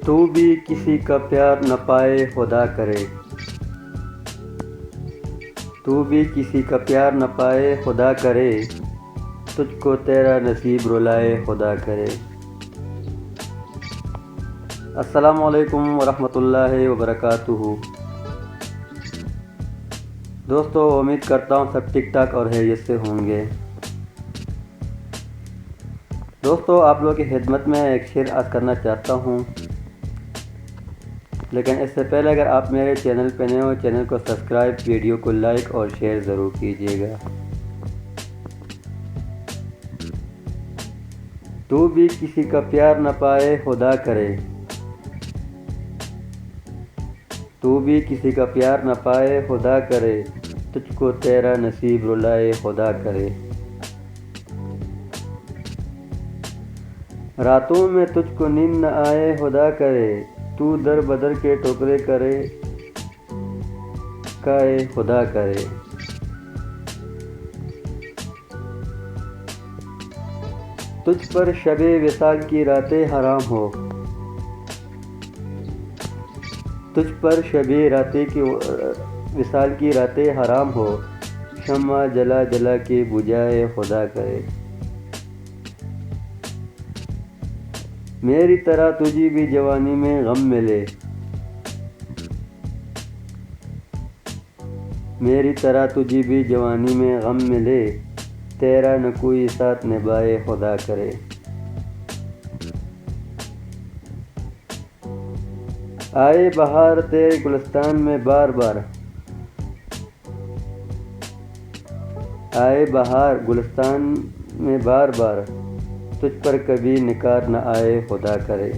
تو بھی کسی کا پیار نہ پائے خدا کرے، تو بھی کسی کا پیار نہ پائے خدا کرے، تجھ کو تیرا نصیب رلائے خدا کرے۔ السلام علیکم ورحمۃ اللہ وبرکاتہ۔ دوستو، امید کرتا ہوں سب ٹھیک ٹھاک اور خیریت سے ہوں گے۔ دوستو، آپ لوگوں کی خدمت میں ایک شعر عرض کرنا چاہتا ہوں، لیکن اس سے پہلے اگر آپ میرے چینل پہ نئے ہو، چینل کو سبسکرائب، ویڈیو کو لائک اور شیئر ضرور کیجیے گا۔ تو بھی کسی کا پیار نہ پائے خدا کرے، تو بھی کسی کا پیار نہ پائے خدا کرے، تجھ کو تیرا نصیب رلائے خدا کرے۔ راتوں میں تجھ کو نیند نہ آئے خدا کرے، تو در بدر کے ٹوکرے کرے کائے خدا کرے۔ تجھ پر شب وصال کی راتیں حرام ہو، تجھ پر شب وصال کی راتیں حرام ہو، شمع جلا جلا کے بجھائے خدا کرے۔ میری طرح تجھے بھی جوانی میں غم ملے، میری طرح تجھے بھی جوانی میں غم ملے، تیرا نہ کوئی ساتھ نبھائے خدا کرے۔ آئے بہار تیرے گلستان میں بار بار، آئے بہار گلستان میں بار بار، تجھ پر کبھی نکار نہ آئے خدا کرے۔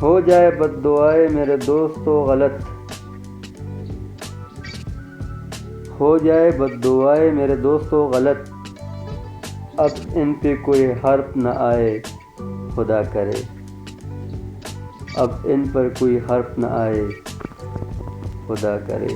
ہو جائے بد دعائے میرے دوستو غلط، ہو جائے بد دعائے میرے دوستو غلط، اب ان پہ کوئی حرف نہ آئے خدا کرے، اب ان پر کوئی حرف نہ آئے خدا کرے۔